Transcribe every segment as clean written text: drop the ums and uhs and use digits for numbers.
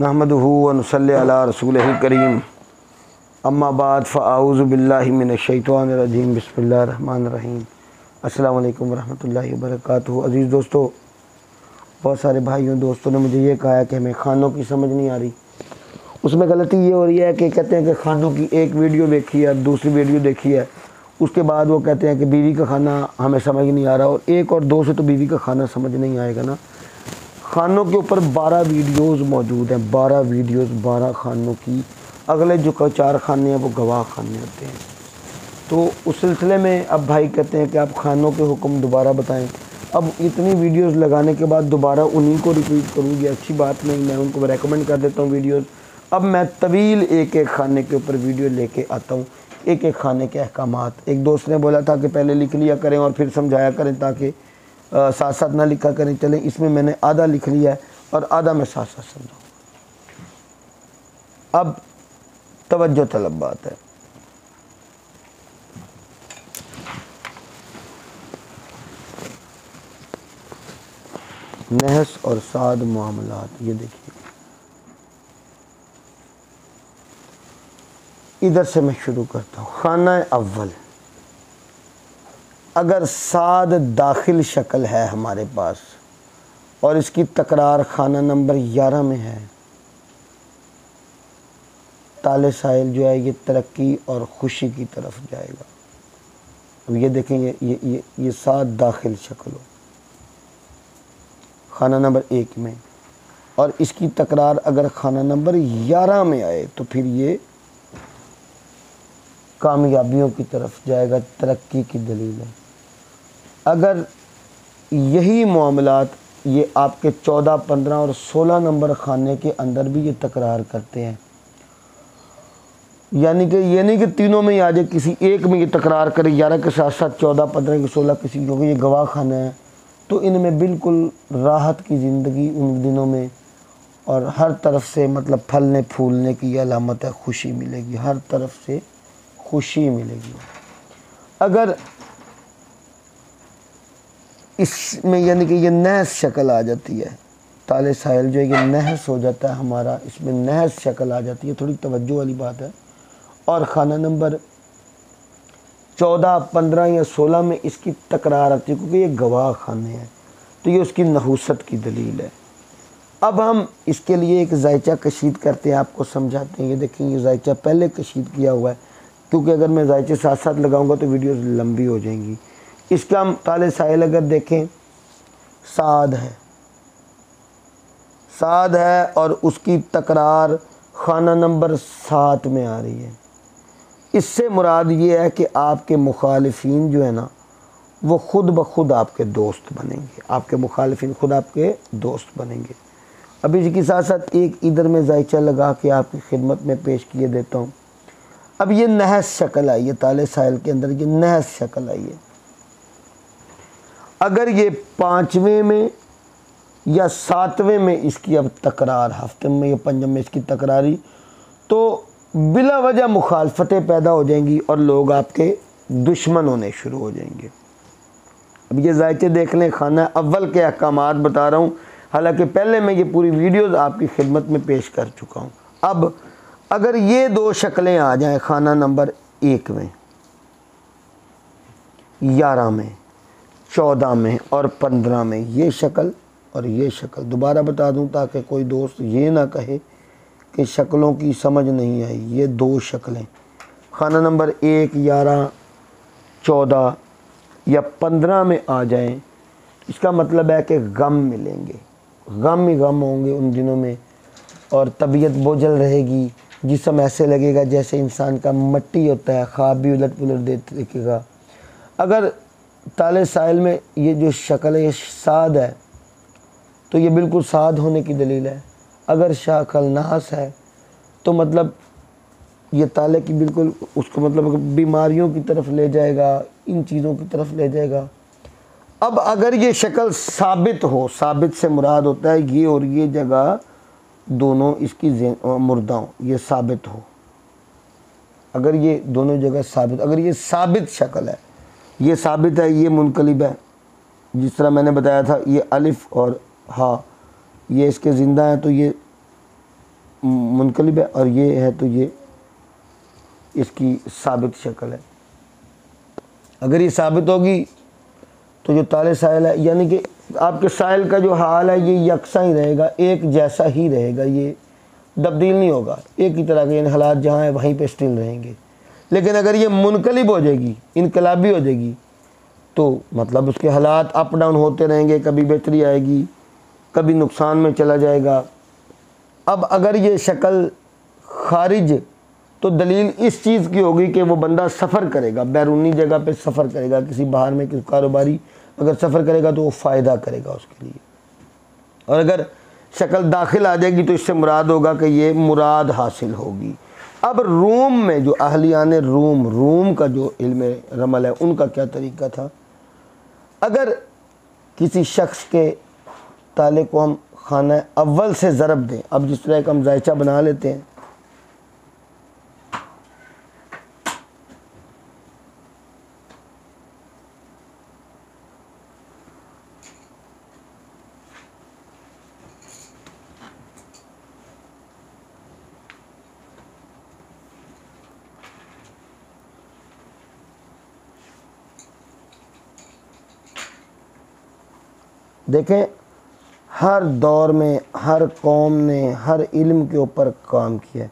نحمدہ و نصلی علی رسولہ الکریم اما بعد فاعوذ باللہ من الشیطان الرجیم بسم اللہ الرحمن الرحیم۔ السلام علیکم ورحمۃ اللہ وبرکاتہ۔ عزیز دوستو، بہت سارے بھائیوں دوستوں نے مجھے یہ کہا ہے کہ ہمیں کھانوں کی سمجھ نہیں آ رہی۔ اس میں غلطی یہ ہو رہی ہے کہ کہتے ہیں کہ کھانوں کی ایک ویڈیو دیکھی ہے، دوسری ویڈیو دیکھی ہے، اس کے بعد وہ کہتے ہیں کہ بیوی کا کھانا ہمیں سمجھ نہیں آ رہا، اور ایک اور دو سے تو بیوی کا کھانا سمجھ نہیں آئے گا نا۔ کھانوں کے اوپر 12 ویڈیوز موجود ہیں، 12 ویڈیوز 12 کھانوں کی۔ اگلے جو 4 کھانے ہیں وہ گواہ کھانے ہوتے ہیں۔ تو اس سلسلے میں اب بھائی کہتے ہیں کہ آپ کھانوں کے حکم دوبارہ بتائیں۔ اب اتنی ویڈیوز لگانے کے بعد دوبارہ انہی کو ریپیٹ کروں گی، اچھی بات نہیں، میں ان کو ریکمنڈ کر دیتا ہوں ویڈیوز۔ اب میں طویل ایک ایک کھانے کے اوپر ویڈیو لے کے آتا ہوں، ایک ایک کھانے کے احکامات۔ ایک دوست نے بولا تھا کہ پہلے لکھ لیا کریں اور پھر سمجھایا کریں تاکہ ساتھ ساتھ نہ لکھا کریں۔ چلیں، اس میں نے آدھا لکھ لیا ہے اور آدھا میں ساتھ ساتھ سمجھاؤں۔ اب توجہ طلب بات ہے۔ نحس اور صاد معاملات، یہ دیکھیے ادھر سے میں شروع کرتا ہوں۔ خانہ اول، اگر صاد داخل شکل ہے ہمارے پاس اور اس کی تکرار خانہ نمبر 11 میں ہے، تالِ سائل جو ہے یہ ترقی اور خوشی کی طرف جائے گا۔ اب یہ دیکھیں، یہ صاد داخل شکل ہو خانہ نمبر 1 میں، اور اس کی تکرار اگر خانہ نمبر 11 میں آئے تو پھر یہ کامیابیوں کی طرف جائے گا، ترقی کی دلیل ہے۔ اگر یہی معاملات یہ آپ کے 14، 15 اور 16 نمبر خانے کے اندر بھی یہ تکرار کرتے ہیں، یعنی کہ یہ نہیں کہ تینوں میں ہی آ جائے، کسی ایک میں یہ تکرار کرے، 11 کے ساتھ ساتھ 14، 15 کے 16، کسی جو کہ یہ گواہ خانہ ہے، تو ان میں بالکل راحت کی زندگی ان دنوں میں، اور ہر طرف سے مطلب پھلنے پھولنے کی یہ علامت ہے، خوشی ملے گی، ہر طرف سے خوشی ملے گی۔ اگر اس میں یعنی کہ یہ نحس شکل آ جاتی ہے، تالِ سائل جو ہے یہ نحس ہو جاتا ہے ہمارا، اس میں نحس شکل آ جاتی ہے، تھوڑی توجہ والی بات ہے، اور خانہ نمبر 14، 15 یا 16 میں اس کی تکرار آتی ہے کیونکہ یہ گواہ خانے ہیں، تو یہ اس کی نحوست کی دلیل ہے۔ اب ہم اس کے لیے ایک ذائچہ کشید کرتے ہیں، آپ کو سمجھاتے ہیں۔ یہ دیکھیں، یہ ذائچہ پہلے کشید کیا ہوا ہے، کیونکہ اگر میں ذائچے ساتھ ساتھ لگاؤں گا تو ویڈیوز لمبی ہو جائیں گی۔ اس کا ہم تالِ سائل اگر دیکھیں، صاد ہے اور اس کی تکرار خانہ نمبر 7 میں آ رہی ہے۔ اس سے مراد یہ ہے کہ آپ کے مخالفین جو ہے نا، وہ خود بخود آپ کے دوست بنیں گے، آپ کے مخالفین خود آپ کے دوست بنیں گے۔ اب اس کے ساتھ ساتھ ایک ادھر میں ذائچہ لگا کے آپ کی خدمت میں پیش کیے دیتا ہوں۔ اب یہ نحس شکل آئی ہے، تالِ سائل کے اندر یہ نحس شکل آئی ہے۔ اگر یہ 5ویں میں یا 7ویں میں اس کی اب تکرار، ہفتے میں یا 5 میں اس کی تکراری، تو بلا وجہ مخالفتیں پیدا ہو جائیں گی اور لوگ آپ کے دشمن ہونے شروع ہو جائیں گے۔ اب یہ ذائچے دیکھ لیں، خانہ اول کے احکامات بتا رہا ہوں، حالانکہ پہلے میں یہ پوری ویڈیوز آپ کی خدمت میں پیش کر چکا ہوں۔ اب اگر یہ 2 شکلیں آ جائیں خانہ نمبر 1 میں، 11 میں، 14 میں اور 15 میں، یہ شکل اور یہ شکل دوبارہ بتا دوں تاکہ کوئی دوست یہ نہ کہے کہ شکلوں کی سمجھ نہیں آئی۔ یہ 2 شکلیں خانہ نمبر 1، 11، 14 یا 15 میں آ جائیں، اس کا مطلب ہے کہ غم ملیں گے، غم ہی غم ہوں گے ان دنوں میں، اور طبیعت بوجھل رہے گی، جسم ایسے لگے گا جیسے انسان کا مٹی ہوتا ہے، خواب بھی الٹ پلٹ دیکھے گا۔ اگر تالِ سائل میں یہ جو شکل ہے یہ صاد ہے تو یہ بالکل صاد ہونے کی دلیل ہے۔ اگر شکل نحس ہے تو مطلب یہ تالے کی بالکل اس کو مطلب بیماریوں کی طرف لے جائے گا، ان چیزوں کی طرف لے جائے گا۔ اب اگر یہ شکل ثابت ہو، ثابت سے مراد ہوتا ہے یہ اور یہ جگہ دونوں اس کی مردہ ہوں، یہ ثابت ہو، اگر یہ دونوں جگہ ثابت، اگر یہ ثابت شکل ہے، یہ ثابت ہے، یہ منقلب ہے، جس طرح میں نے بتایا تھا یہ الف اور ہا یہ اس کے زندہ ہیں، تو یہ منقلب ہے اور یہ ہے تو یہ اس کی ثابت شکل ہے۔ اگر یہ ثابت ہوگی تو جو تال سائل ہے، یعنی کہ آپ کے سائل کا جو حال ہے یہ یکساں ہی رہے گا، ایک جیسا ہی رہے گا، یہ تبدیل نہیں ہوگا، ایک ہی طرح کے یعنی حالات جہاں ہیں وہیں پہ اسٹل رہیں گے۔ لیکن اگر یہ منقلب ہو جائے گی، انقلابی ہو جائے گی، تو مطلب اس کے حالات اپ ڈاؤن ہوتے رہیں گے، کبھی بہتری آئے گی، کبھی نقصان میں چلا جائے گا۔ اب اگر یہ شکل خارج، تو دلیل اس چیز کی ہوگی کہ وہ بندہ سفر کرے گا، بیرونی جگہ پہ سفر کرے گا، کسی باہر میں کسی کاروباری اگر سفر کرے گا تو وہ فائدہ کرے گا اس کے لیے۔ اور اگر شکل داخل آ جائے گی تو اس سے مراد ہوگا کہ یہ مراد حاصل ہوگی۔ اب روم میں جو اہلیان روم کا جو علم رمل ہے ان کا کیا طریقہ تھا؟ اگر کسی شخص کے تالے کو ہم خانہ اول سے ضرب دیں، اب جس طرح ایک ہم زائچہ بنا لیتے ہیں، دیکھیں ہر دور میں ہر قوم نے ہر علم کے اوپر کام کیا ہے۔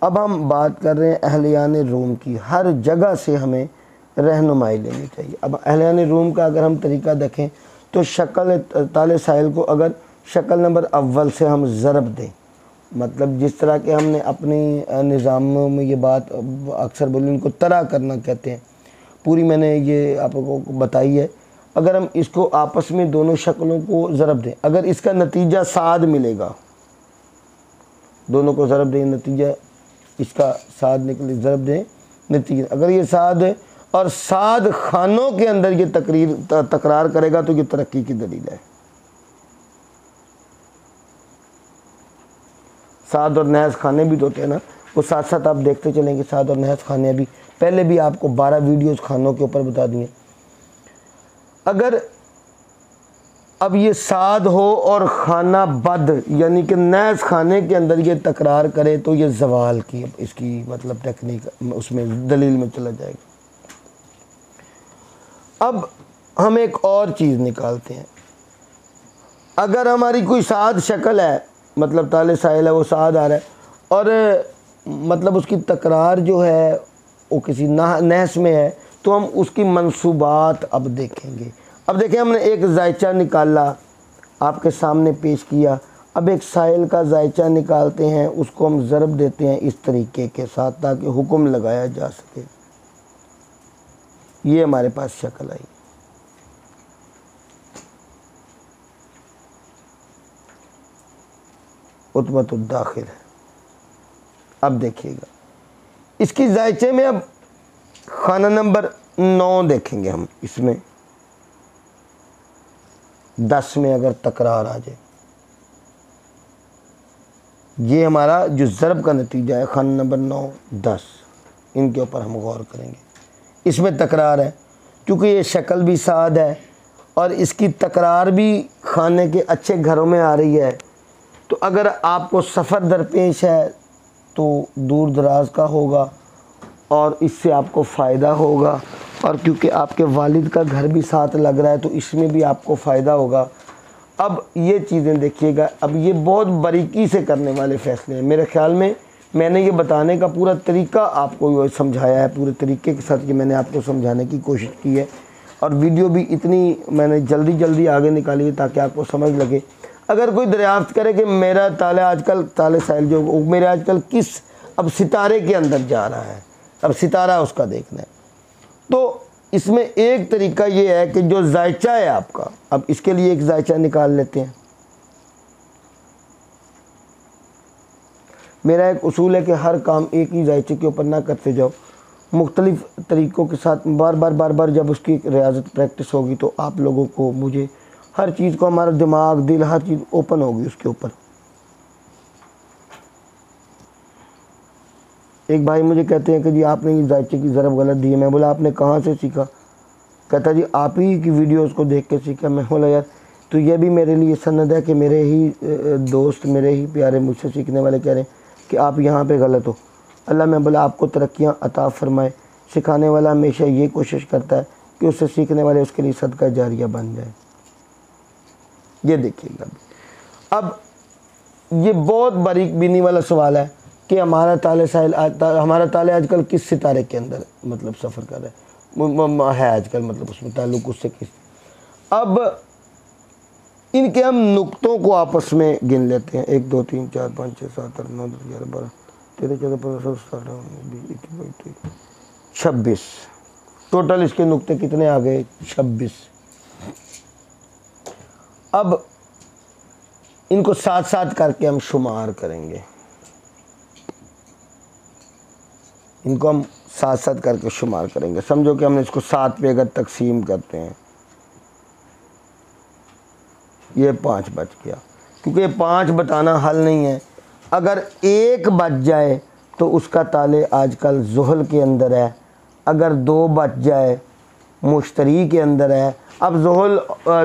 اب ہم بات کر رہے ہیں اہلیان روم کی، ہر جگہ سے ہمیں رہنمائی لینی چاہیے۔ اب اہلیان روم کا اگر ہم طریقہ دیکھیں تو شکل تال سائل کو اگر شکل نمبر اول سے ہم ضرب دیں، مطلب جس طرح کہ ہم نے اپنی نظاموں میں یہ بات اکثر بولی، ان کو طرح کرنا کہتے ہیں، پوری میں نے یہ آپ کو بتائی ہے۔ اگر ہم اس کو آپس میں دونوں شکلوں کو ضرب دیں، اگر اس کا نتیجہ صاد ملے گا، دونوں کو ضرب دیں نتیجہ اس کا صاد نکلے، ضرب دیں نتیجہ، اگر یہ صاد ہے اور صاد خانوں کے اندر یہ تکرار کرے گا تو یہ ترقی کی دلیل ہے۔ صاد اور نحس خانے بھی تو ہوتے ہیں نا، وہ ساتھ ساتھ آپ دیکھتے چلیں گے، صاد اور نحس خانے ابھی پہلے بھی آپ کو 12 ویڈیوز خانوں کے اوپر بتا دیے۔ اگر اب یہ صاد ہو اور خانہ بد یعنی کہ نحس خانے کے اندر یہ تکرار کرے تو یہ زوال کی اس کی مطلب ٹیکنیک اس میں دلیل میں چلا جائے گا۔ اب ہم ایک اور چیز نکالتے ہیں، اگر ہماری کوئی صاد شکل ہے، مطلب تال سائل ہے، وہ صاد آ رہا ہے اور مطلب اس کی تکرار جو ہے وہ کسی نحس میں ہے، تو ہم اس کی منصوبات اب دیکھیں گے۔ اب دیکھیں ہم نے ایک زائچہ نکالا، آپ کے سامنے پیش کیا، اب ایک سائل کا زائچہ نکالتے ہیں، اس کو ہم ضرب دیتے ہیں اس طریقے کے ساتھ تاکہ حکم لگایا جا سکے۔ یہ ہمارے پاس شکل آئی۔ عتبۃ الداخل ہے۔ اب دیکھیے گا اس کی زائچے میں، اب خانہ نمبر 9 دیکھیں گے ہم، اس میں 10 میں اگر تکرار آ جائے، یہ ہمارا جو ضرب کا نتیجہ ہے، خانہ نمبر 9 10، ان کے اوپر ہم غور کریں گے۔ اس میں تکرار ہے، کیونکہ یہ شکل بھی صاد ہے اور اس کی تکرار بھی خانے کے اچھے گھروں میں آ رہی ہے، تو اگر آپ کو سفر درپیش ہے تو دور دراز کا ہوگا اور اس سے آپ کو فائدہ ہوگا، اور کیونکہ آپ کے والد کا گھر بھی ساتھ لگ رہا ہے تو اس میں بھی آپ کو فائدہ ہوگا۔ اب یہ چیزیں دیکھیے گا، اب یہ بہت باریکی سے کرنے والے فیصلے ہیں۔ میرے خیال میں نے یہ بتانے کا پورا طریقہ آپ کو سمجھایا ہے، پورے طریقے کے ساتھ کہ میں نے آپ کو سمجھانے کی کوشش کی ہے، اور ویڈیو بھی اتنی میں نے جلدی آگے نکالی ہے تاکہ آپ کو سمجھ لگے۔ اگر کوئی دریافت کرے کہ میرا تالا آج کل تال سائل جو میرا آج کل کس اب ستارے کے اندر جا رہا ہے، اب ستارہ اس کا دیکھنا ہے، تو اس میں ایک طریقہ یہ ہے کہ جو زائچہ ہے آپ کا، اب اس کے لیے ایک زائچہ نکال لیتے ہیں۔ میرا ایک اصول ہے کہ ہر کام ایک ہی زائچے کے اوپر نہ کرتے جاؤ، مختلف طریقوں کے ساتھ بار بار جب اس کی ریاضت پریکٹس ہوگی تو آپ لوگوں کو، مجھے ہر چیز کو، ہمارا دماغ دل ہر چیز اوپن ہوگی اس کے اوپر۔ ایک بھائی مجھے کہتے ہیں کہ جی آپ نے یہ زائچے کی ضرب غلط دی ہے، میں بولا آپ نے کہاں سے سیکھا؟ کہتا جی آپ ہی کی ویڈیوز کو دیکھ کے سیکھا۔ میں بولا یار تو یہ بھی میرے لیے سند ہے کہ میرے ہی دوست، میرے ہی پیارے مجھ سے سیکھنے والے کہہ رہے ہیں کہ آپ یہاں پہ غلط ہو۔ اللہ میں بلا آپ کو ترقیاں عطا فرمائے۔ سکھانے والا ہمیشہ یہ کوشش کرتا ہے کہ اس سے سیکھنے والے اس کے لیے صدقہ جاریہ بن جائے۔ یہ دیکھیے گا، اب یہ بہت باریک بینی والا سوال ہے کہ ہمارا طالع آج کل کس ستارے کے اندر مطلب سفر کر رہا ہے آج کل، مطلب اس میں تعلق اس سے کس۔ اب ان کے ہم نقطوں کو آپس میں گن لیتے ہیں، 1 2 3 4 5 6 7 8 9 10 11 12 13 14 15 16 17 18 19 20 26 ٹوٹل اس کے نقطے کتنے آ گئے؟ 26۔ اب ان کو ساتھ ساتھ کر کے ہم شمار کریں گے، ان کو ہم ساتھ ساتھ کر کے شمار کریں گے۔ سمجھو کہ ہم نے اس کو 7 پہ اگر تقسیم کرتے ہیں، یہ 5 بچ گیا، کیونکہ یہ 5 بتانا حل نہیں ہے۔ اگر 1 بچ جائے تو اس کا طالع آج کل زحل کے اندر ہے، اگر 2 بچ جائے مشتری کے اندر ہے۔ اب زحل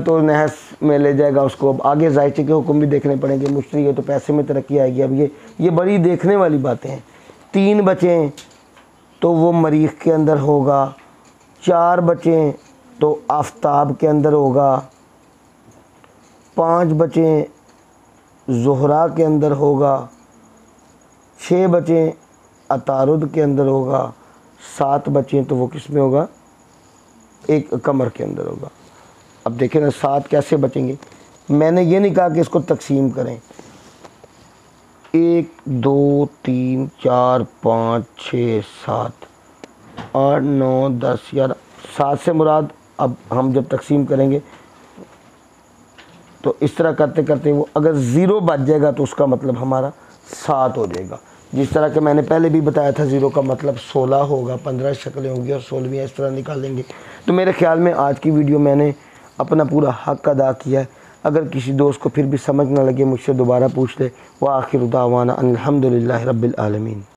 تو نحس میں لے جائے گا اس کو، اب آگے ذائچے کے حکم بھی دیکھنے پڑیں گے، مشتری ہے تو پیسے میں ترقی آئے گی۔ اب یہ بڑی دیکھنے والی باتیں ہیں۔ 3 بچیں تو وہ مریخ کے اندر ہوگا، 4 بچیں تو آفتاب کے اندر ہوگا، 5 بچیں زہرہ کے اندر ہوگا، 6 بچیں عطارد کے اندر ہوگا، 7 بچیں تو وہ کس میں ہوگا؟ ایک قمر کے اندر ہوگا۔ اب دیکھیں نا 7 کیسے بچیں گے؟ میں نے یہ نہیں کہا کہ اس کو تقسیم کریں، 1 2 3 4 5 6 7 8 9 10 11 7 سے مراد اب ہم جب تقسیم کریں گے تو اس طرح کرتے کرتے وہ اگر 0 بچ جائے گا تو اس کا مطلب ہمارا 7 ہو جائے گا۔ جس طرح کہ میں نے پہلے بھی بتایا تھا 0 کا مطلب 16 ہوگا، 15 شکلیں ہوں گی اور 16ویں اس طرح نکالیں گے۔ تو میرے خیال میں آج کی ویڈیو میں نے اپنا پورا حق ادا کیا ہے۔ اگر کسی دوست کو پھر بھی سمجھ نہ لگے مجھ سے دوبارہ پوچھ لے۔ وآخر دعوانا ان الحمدللہ رب العالمین۔